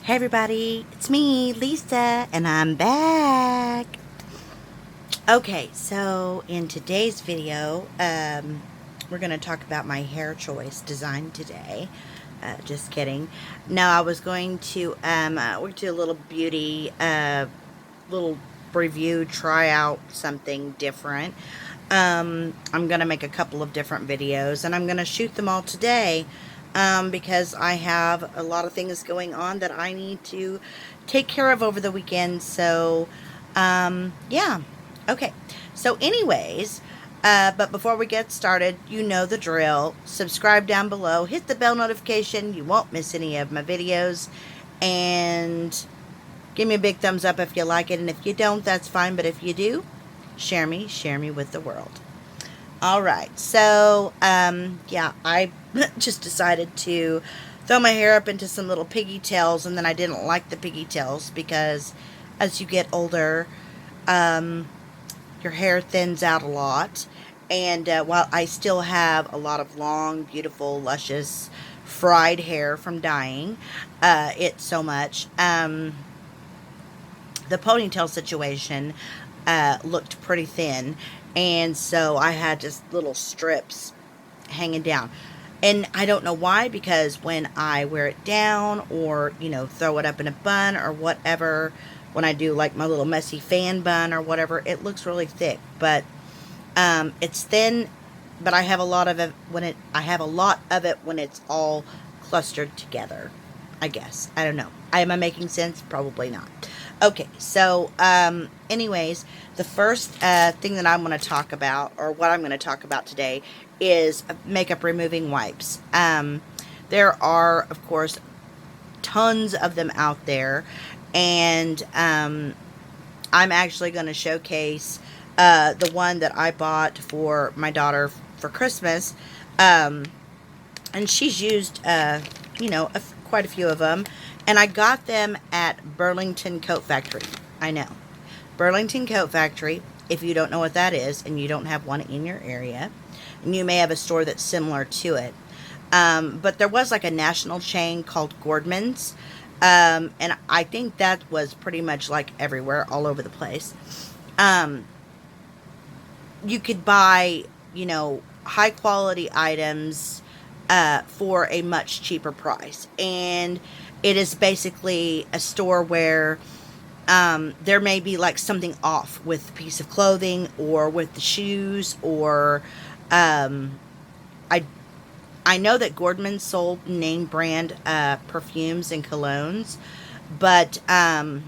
Hey everybody, it's me, Lisa, and I'm back. Okay, so in today's video, we're going to talk about my hair choice design today. Just kidding. No, I was going to we do a little beauty, little review, try out something different. I'm going to make a couple of different videos, and I'm going to shoot them all today. Because I have a lot of things going on that I need to take care of over the weekend. So, yeah. Okay. So, anyways, but before we get started, you know the drill. Subscribe down below, hit the bell notification. You won't miss any of my videos. And give me a big thumbs up if you like it. And if you don't, that's fine. But if you do, share me with the world. All right, so yeah, I just decided to throw my hair up into some little piggy tails, and then I didn't like the piggy tails because as you get older, um, your hair thins out a lot. And while I still have a lot of long, beautiful, luscious, fried hair from dyeing it so much, the ponytail situation looked pretty thin, and so I had just little strips hanging down. And I don't know why, because when I wear it down or, throw it up in a bun or whatever, when I do like my little messy fan bun or whatever, it looks really thick. But it's thin, but I have a lot of it when it's all clustered together. I guess. I don't know. Am I making sense? Probably not. Okay, so anyways, the first thing that I'm going to talk about, or what I'm going to talk about today, is makeup removing wipes. There are, of course, tons of them out there, and I'm actually going to showcase the one that I bought for my daughter for Christmas, and she's used, quite a few of them, and I got them at Burlington Coat Factory. I know. Burlington Coat Factory, if you don't know what that is, and you don't have one in your area, and you may have a store that's similar to it, but there was like a national chain called Gordman's, and I think that was pretty much like everywhere, all over the place. You could buy, high quality items for a much cheaper price. And it is basically a store where there may be like something off with a piece of clothing or with the shoes, or I I know that Gordman sold name brand perfumes and colognes, but and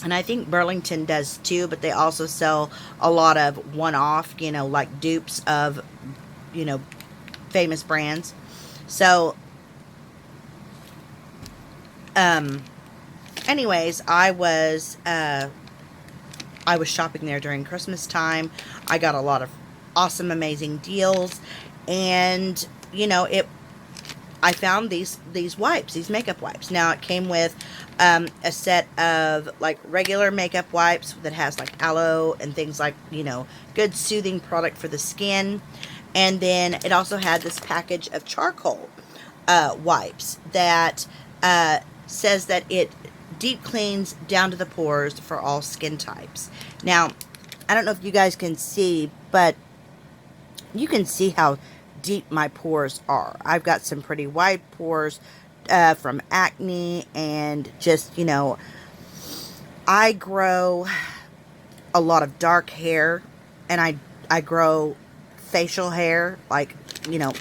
I think Burlington does too, but they also sell a lot of one-off, like dupes of, you know, famous brands. So, anyways, I was shopping there during Christmas time. I got a lot of awesome, amazing deals, and it. I found these wipes, these makeup wipes. Now it came with a set of like regular makeup wipes that has like aloe and things like, good soothing product for the skin. And then it also had this package of charcoal wipes that says that it deep cleans down to the pores for all skin types. Now, I don't know if you guys can see, but you can see how deep my pores are. I've got some pretty wide pores from acne, and just, I grow a lot of dark hair, and I grow facial hair like,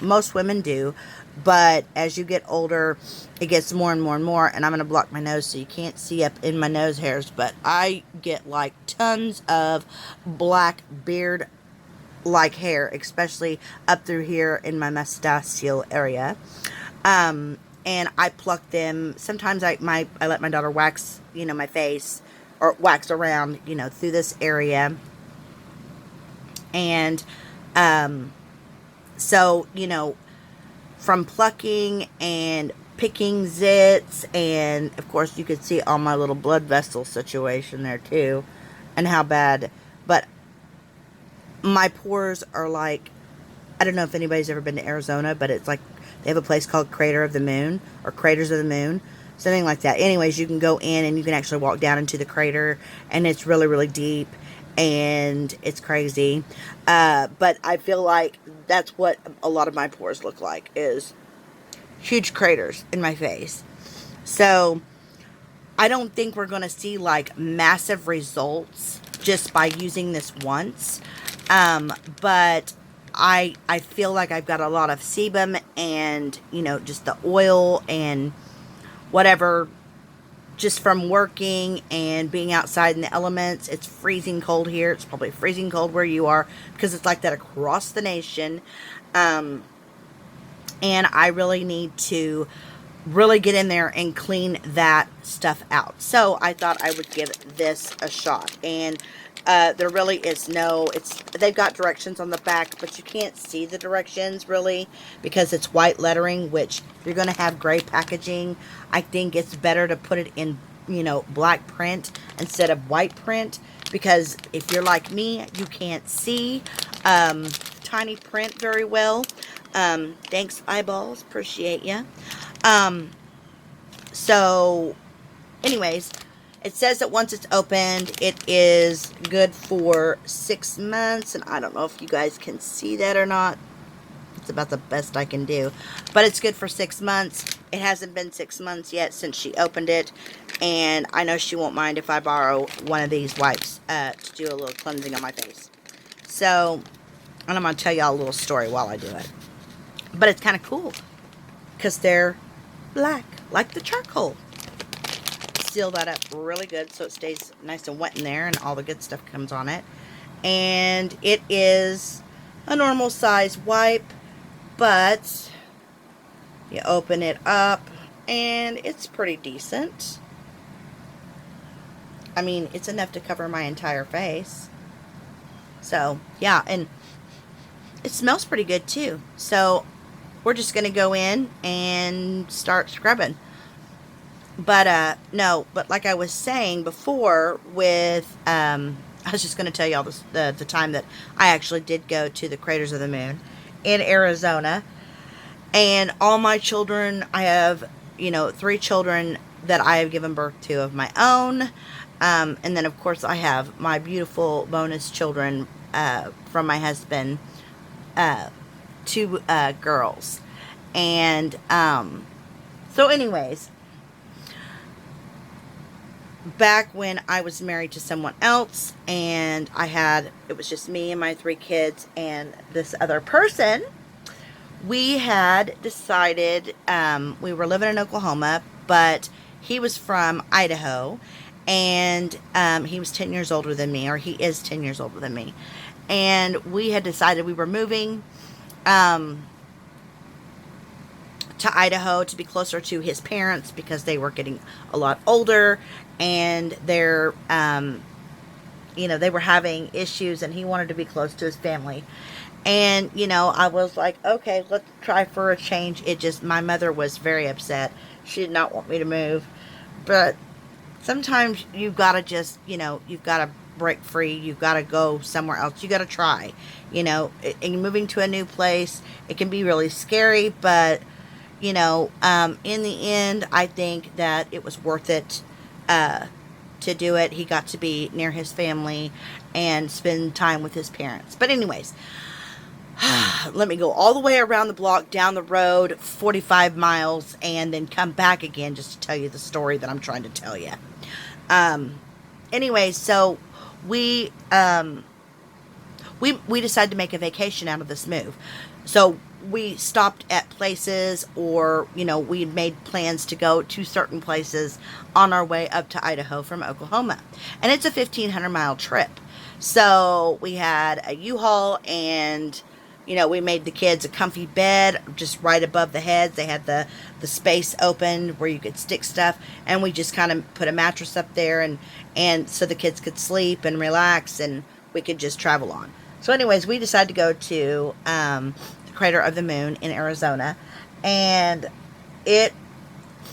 most women do. But as you get older, it gets more and more and more, and I'm going to block my nose so you can't see up in my nose hairs, but I get like tons of black beard like hair, especially up through here in my mustachio area. And I pluck them. Sometimes I let my daughter wax, my face, or wax around, through this area. And so, from plucking and picking zits, and of course you could see all my little blood vessel situation there too, and how bad. But my pores are like, I don't know if anybody's ever been to Arizona, but it's like they have a place called Crater of the Moon, or Craters of the Moon. something like that. Anyways, you can go in and you can actually walk down into the crater, and it's really, really deep, and it's crazy. But I feel like that's what a lot of my pores look like, is huge craters in my face. So I don't think we're going to see like massive results just by using this once. But I feel like I've got a lot of sebum and, just the oil and whatever, just from working and being outside in the elements. It's freezing cold here. It's probably freezing cold where you are, because it's like that across the nation. And I really need to really get in there and clean that stuff out. So I thought I would give this a shot. And there really is they've got directions on the back, but you can't see the directions really because it's white lettering, which if you're going to have gray packaging, I think it's better to put it in, black print instead of white print, because if you're like me, you can't see tiny print very well. Thanks, eyeballs. Appreciate ya. So anyways, it says that once it's opened, it is good for 6 months. And I don't know if you guys can see that or not. It's about the best I can do. But it's good for 6 months. It hasn't been 6 months yet since she opened it. And I know she won't mind if I borrow one of these wipes to do a little cleansing on my face. So, and I'm going to tell y'all a little story while I do it. But it's kind of cool, because they're black, like the charcoal. Seal that up really good so it stays nice and wet in there and all the good stuff comes on it. And it is a normal size wipe, but you open it up and it's pretty decent. I mean, it's enough to cover my entire face. So, yeah, and it smells pretty good too. So, we're just going to go in and start scrubbing. But, no, but like I was saying before with, I was just going to tell y'all the time that I actually did go to the Craters of the Moon in Arizona. And all my children, I have, 3 children that I have given birth to of my own. And then, of course, I have my beautiful bonus children from my husband, 2 girls. And so anyways, back when I was married to someone else, and it was just me and my 3 kids and this other person, we had decided, we were living in Oklahoma, but he was from Idaho, and he was 10 years older than me, or he is 10 years older than me. And we had decided we were moving to Idaho to be closer to his parents because they were getting a lot older, and they're, they were having issues, and he wanted to be close to his family. And, I was like, okay, let's try for a change. My mother was very upset. She did not want me to move. But sometimes you've got to just, you've got to break free. You've got to go somewhere else. You got to try, and moving to a new place, it can be really scary, but, in the end, I think that it was worth it, to do it. He got to be near his family and spend time with his parents. But anyways, let me go all the way around the block, down the road, 45 miles, and then come back again just to tell you the story that I'm trying to tell you. Anyway, so we decided to make a vacation out of this move. So we stopped at places, or, we made plans to go to certain places on our way up to Idaho from Oklahoma. And it's a 1,500 mile trip. So we had a U-Haul, and we made the kids a comfy bed just right above the heads. They had the space open where you could stick stuff, and we just kind of put a mattress up there, and so the kids could sleep and relax, and we could just travel on. So anyways, we decided to go to the Crater of the Moon in Arizona, and it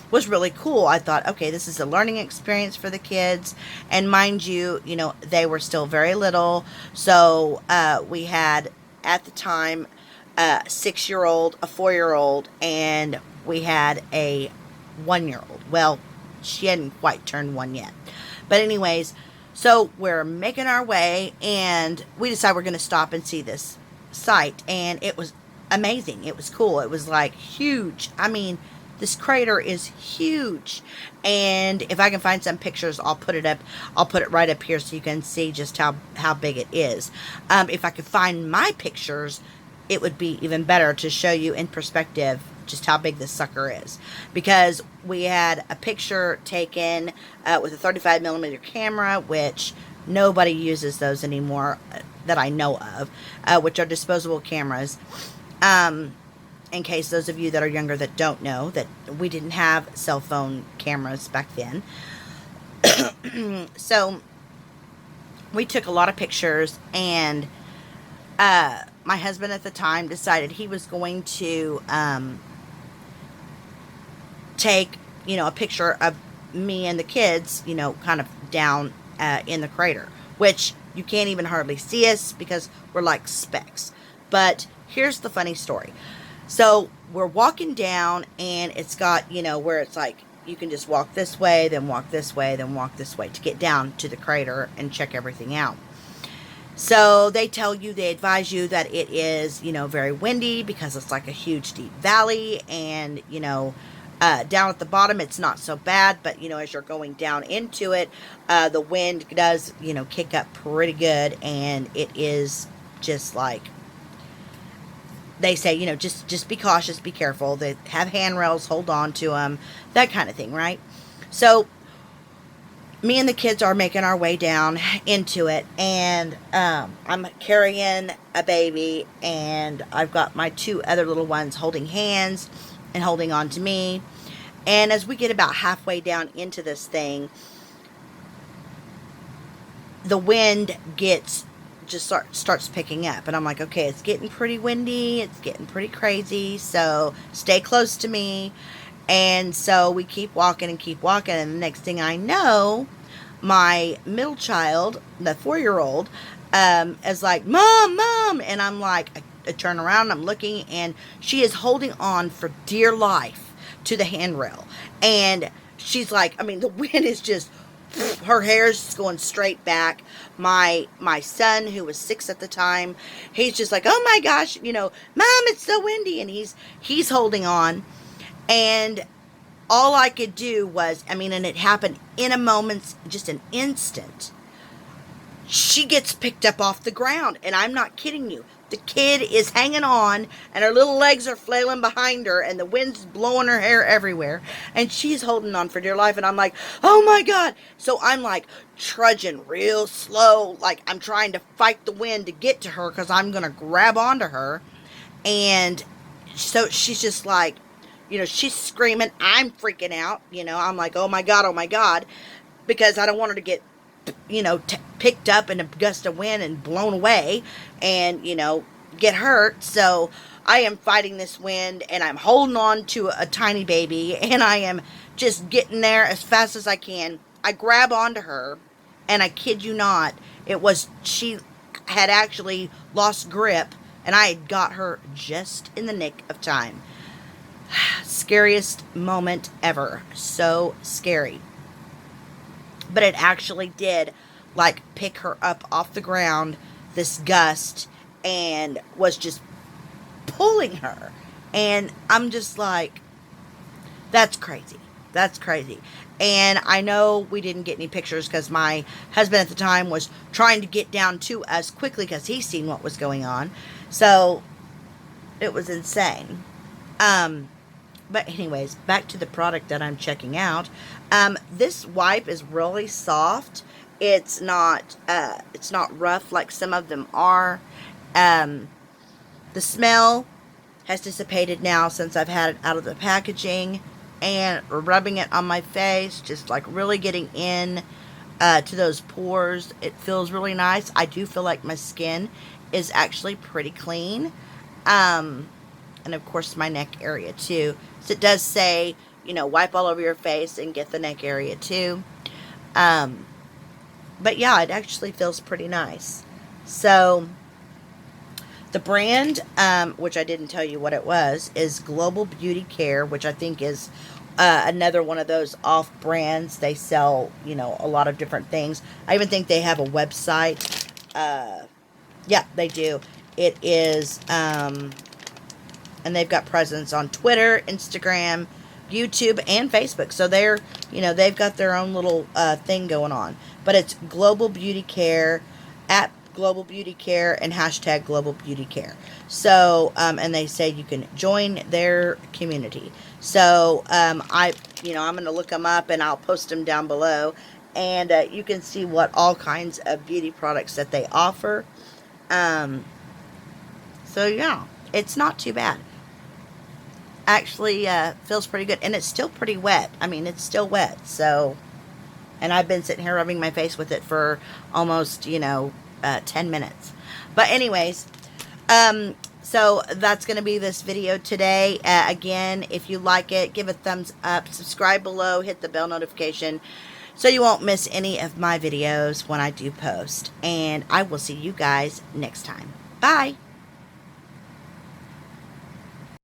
was really cool. I thought, okay, this is a learning experience for the kids, and mind you, they were still very little, so we had, at the time, a 6-year-old, a 4-year-old, and we had a 1-year-old. Well, she hadn't quite turned 1 yet. But anyways, so we're making our way, and we decide we're going to stop and see this site. And it was amazing. It was cool. It was like huge. I mean, this crater is huge. And if I can find some pictures, I'll put it up. I'll put it right up here so you can see just how big it is. If I could find my pictures, it would be even better to show you in perspective just how big this sucker is, because we had a picture taken with a 35 millimeter camera, which nobody uses those anymore that I know of, which are disposable cameras. In case those of you that are younger that don't know, that we didn't have cell phone cameras back then. So we took a lot of pictures, and my husband at the time decided he was going to take, a picture of me and the kids, kind of down in the crater, which you can't even hardly see us because we're like specks. But here's the funny story. So we're walking down, and it's got, where it's like you can just walk this way, then walk this way, then walk this way to get down to the crater and check everything out. So they advise you that it is, very windy because it's like a huge deep valley, and, down at the bottom, it's not so bad, but, as you're going down into it, the wind does, kick up pretty good, and it is just like, they say, just be cautious, be careful. They have handrails, hold on to them, that kind of thing, right? So me and the kids are making our way down into it, and I'm carrying a baby, and I've got my 2 other little ones holding hands and holding on to me. And as we get about halfway down into this thing, the wind starts picking up, and I'm like, okay, it's getting pretty windy, it's getting pretty crazy, so stay close to me. And so we keep walking, and the next thing I know, my middle child, the 4-year-old, is like, Mom, and I'm like, I turn around, I'm looking, and she is holding on for dear life to the handrail, and she's like, the wind is just, her hair's just going straight back. My son, who was 6 at the time, he's just like, oh my gosh, Mom, it's so windy, and he's holding on. And all I could do was, and it happened in a moment, just an instant. She gets picked up off the ground, and I'm not kidding you. The kid is hanging on, and her little legs are flailing behind her, and the wind's blowing her hair everywhere, and she's holding on for dear life, and I'm like, oh my God. So I'm like trudging real slow, like I'm trying to fight the wind to get to her, because I'm going to grab onto her. And so she's just like, she's screaming, I'm freaking out, I'm like, oh my God, because I don't want her to get, picked up in a gust of wind and blown away and, get hurt. So I am fighting this wind, and I'm holding on to a tiny baby, and I am just getting there as fast as I can. I grab onto her, and I kid you not, she had actually lost grip, and I had got her just in the nick of time. Scariest moment ever. So scary. But it actually did, pick her up off the ground, this gust, and was just pulling her. And I'm just like, that's crazy. That's crazy. And I know we didn't get any pictures because my husband at the time was trying to get down to us quickly because he's seen what was going on. So it was insane. But anyways, back to the product that I'm checking out. This wipe is really soft. It's not rough like some of them are. The smell has dissipated now since I've had it out of the packaging, and rubbing it on my face, just like really getting in to those pores. It feels really nice. I do feel like my skin is actually pretty clean. And of course my neck area too. So it does say, wipe all over your face and get the neck area too. But yeah, it actually feels pretty nice. So the brand, which I didn't tell you what it was, is Global Beauty Care, which I think is another one of those off brands. They sell, you know, a lot of different things. I even think they have a website. Yeah, they do. It is, and they've got presence on Twitter, Instagram, YouTube, and Facebook. So they're, you know, they've got their own little thing going on. But it's Global Beauty Care, at Global Beauty Care, and hashtag Global Beauty Care. So, and they say you can join their community. So, you know, I'm going to look them up and I'll post them down below. And you can see what all kinds of beauty products that they offer. So yeah, it's not too bad. Actually, feels pretty good, and it's still pretty wet. I mean, it's still wet. So, and I've been sitting here rubbing my face with it for almost, you know, 10 minutes. But anyways, so that's going to be this video today. Again, if you like it, give a thumbs up, subscribe below, hit the bell notification so you won't miss any of my videos when I do post. And I will see you guys next time. Bye.